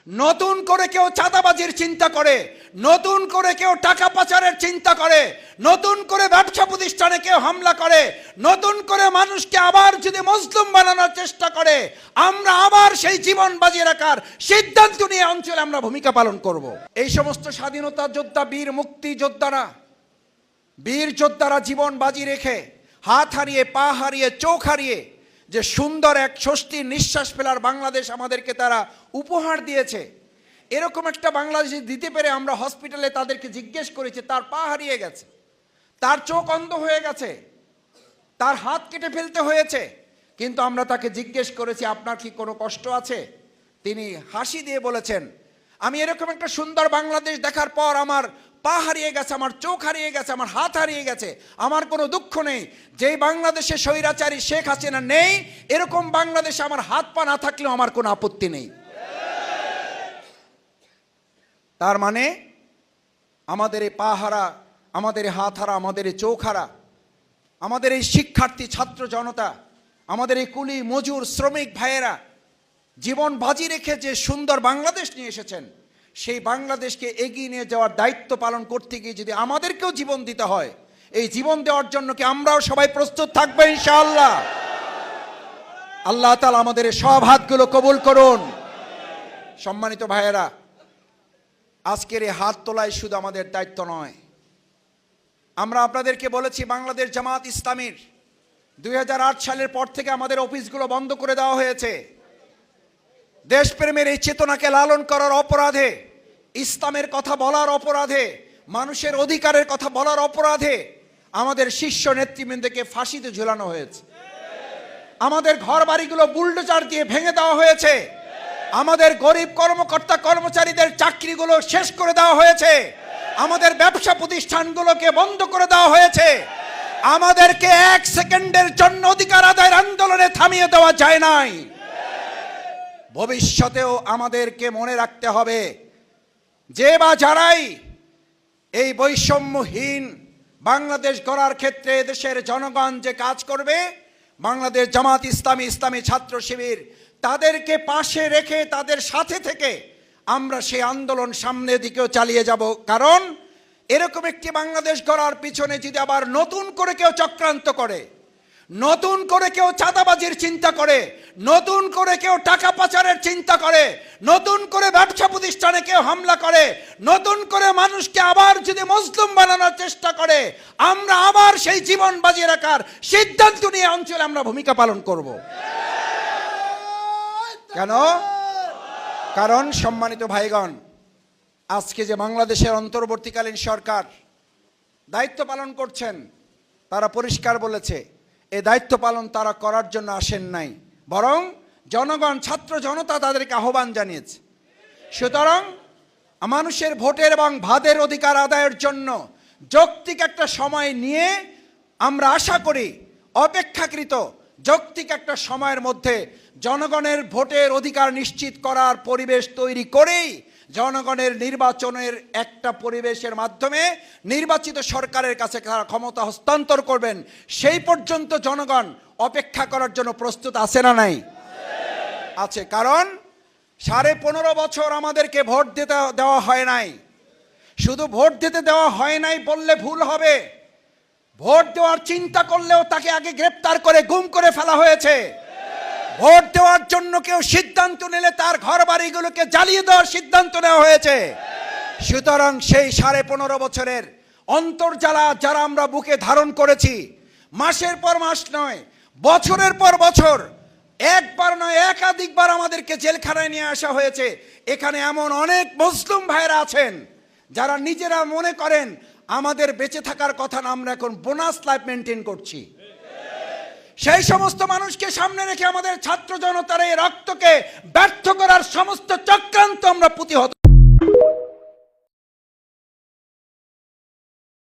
নতুন করে কেউ চাঁদাবাজির চিন্তা করে, নতুন করে কেউ টাকা পাচারের চিন্তা করে, নতুন করে ব্যবসা প্রতিষ্ঠানে কেউ হামলা করে, নতুন করে মানুষকে আবার যদি মজলুম বানানোর চেষ্টা করে, আমরা আবার সেই জীবন বাজি রাখার সিদ্ধান্ত নিয়ে অঞ্চলে আমরা ভূমিকা পালন করব। এই সমস্ত স্বাধীনতা যোদ্ধা, বীর মুক্তি যোদ্ধারা, বীর যোদ্ধারা জীবন বাজি রেখে হাত হারিয়ে, পা হারিয়ে, চোখ হারিয়ে যে সুন্দর এক স্বস্তির নিঃশ্বাস ফেলার বাংলাদেশ আমাদেরকে তারা উপহার দিয়েছে, এরকম একটা বাংলাদেশ দিতে পেরে আমরা হসপিটালে তাদেরকে জিজ্ঞেস করেছি, তার পা হারিয়ে গেছে, তার চোখ অন্ধ হয়ে গেছে, তার হাত কেটে ফেলতে হয়েছে, কিন্তু আমরা তাকে জিজ্ঞেস করেছি আপনার কি কোনো কষ্ট আছে? তিনি হাসি দিয়ে বলেছেন, আমি এরকম একটা সুন্দর বাংলাদেশ দেখার পর আমার পা হারিয়ে গেছে, আমার চোখ হারিয়ে গেছে, আমার হাত হারিয়ে গেছে, আমার কোনো দুঃখ নেই। যেই বাংলাদেশে স্বৈরাচারী শেখ হাসিনা নেই, এরকম বাংলাদেশে আমার হাত পা না থাকলেও আমার কোনো আপত্তি নেই। তার মানে আমাদের এই পা হারা, আমাদের এই হাত হারা, আমাদের এই চোখ হারা, আমাদের এই শিক্ষার্থী ছাত্র জনতা, আমাদের এই কুলি মজুর শ্রমিক ভাইয়েরা জীবন বাজি রেখে যে সুন্দর বাংলাদেশ নিয়ে এসেছেন, সেই বাংলাদেশকে এগিয়ে নিয়ে যাওয়ার দায়িত্ব পালন করতে গিয়ে যদি আমাদেরকেও জীবন দিতে হয়, এই জীবন দেওয়ার জন্য কি আমরাও সবাই প্রস্তুত থাকবো ইনশাআল্লাহ? আল্লাহ তাআলা আমাদের সব হাতগুলো কবুল করুন। সম্মানিত ভাইয়েরা, আজকের এই হাত তোলাই শুধু আমাদের দায়িত্ব নয়। আমরা আপনাদেরকে বলেছি, বাংলাদেশ জামাত ইসলামীর 2008 সালের পর থেকে আমাদের অফিসগুলো বন্ধ করে দেওয়া হয়েছে। দেশপ্রেমের এই চেতনাকে লালন করার অপরাধে, ইসলামের কথা বলার অপরাধে, মানুষের অধিকারের কথা বলার অপরাধে আমাদের শীর্ষ নেতৃবৃন্দকে ফাঁসিতে ঝুলানো হয়েছে। আমাদের ঘর বাড়িগুলো বুলডোজার দিয়ে ভেঙে দেওয়া হয়েছে। আমাদের গরিব কর্মকর্তা কর্মচারীদের চাকরিগুলো শেষ করে দেওয়া হয়েছে। আমাদের ব্যবসা প্রতিষ্ঠানগুলোকে বন্ধ করে দেওয়া হয়েছে। আমাদেরকে এক সেকেন্ডের জন্য অধিকার আদায়ের আন্দোলনে থামিয়ে দেওয়া যায় নাই। ভবিষ্যতেও আমাদেরকে মনে রাখতে হবে, যে বা যারাই এই বৈষম্যহীন বাংলাদেশ গড়ার ক্ষেত্রে দেশের জনগণ যে কাজ করবে, বাংলাদেশ জামাত ইসলামী, ইসলামী ছাত্র শিবির তাদেরকে পাশে রেখে তাদের সাথে থেকে আমরা সেই আন্দোলন সামনের দিকেও চালিয়ে যাব। কারণ এরকম একটি বাংলাদেশ গড়ার পিছনে যদি আবার নতুন করে কেউ চক্রান্ত করে, নতুন করে কেউ চাঁদাবাজির চিন্তা করে, নতুন করে কেউ টাকা পাচারের চিন্তা করে, নতুন করে ব্যবসা প্রতিষ্ঠানে কেউ হামলা করে, নতুন করে মানুষকে আবার যদি মজলুম বানানোর চেষ্টা করে, আমরা আবার সেই জীবন বাজি রাখার সিদ্ধান্ত নিয়ে অঞ্চলে আমরা ভূমিকা পালন করব। কেন? কারণ সম্মানিত ভাইগণ, আজকে যে বাংলাদেশের অন্তর্বর্তীকালীন সরকার দায়িত্ব পালন করছেন, তারা পরিষ্কার বলেছে এই দায়িত্ব পালন তারা করার জন্য আসেন নাই, বরং জনগণ, ছাত্র জনতা তাদেরকে আহ্বান জানিয়েছে। সুতরাং মানুষের ভোটের এবং ভাতের অধিকার আদায়ের জন্য যৌক্তিক একটা সময় নিয়ে আমরা আশা করি অপেক্ষাকৃত যৌক্তিক একটা সময়ের মধ্যে জনগণের ভোটের অধিকার নিশ্চিত করার পরিবেশ তৈরি করেই জনগণের নির্বাচনের একটা পরিবেশের মাধ্যমে নির্বাচিত সরকারের কাছে ক্ষমতা হস্তান্তর করবেন, সেই পর্যন্ত জনগণ অপেক্ষা করার জন্য প্রস্তুত আছে না নাই? আছে। কারণ 15.5 বছর আমাদেরকে ভোট দিতে দেওয়া হয় নাই। শুধু ভোট দিতে দেওয়া হয় নাই বললে ভুল হবে। ভোট দেওয়ার চিন্তা করলেও তাকে আগে গ্রেপ্তার করে গুম করে ফেলা হয়েছে। ভোট দেওয়ার জন্য কেউ সিদ্ধান্ত নিলে তার ঘর বাড়িগুলোকে জ্বালিয়ে দেওয়ার সিদ্ধান্ত নেওয়া হয়েছে। সুতরাং সেই 15.5 বছরের অন্তর্জ্বালা যারা আমরা বুকে ধারণ করেছি, মাসের পর মাস নয়, বছরের পর বছর, একবার নয় একাধিকবার আমাদেরকে জেলখানায় নিয়ে আসা হয়েছে। এখানে এমন অনেক মুসলিম ভাইরা আছেন যারা নিজেরা মনে করেন আমাদের বেঁচে থাকার কথা না, আমরা এখন বোনাস লাইফ মেনটেন করছি। সেই সমস্ত মানুষকে সামনে রেখে আমাদের ছাত্র জনতার এই রক্তকে ব্যর্থ করার সমস্ত চক্রান্ত আমরা প্রতিহত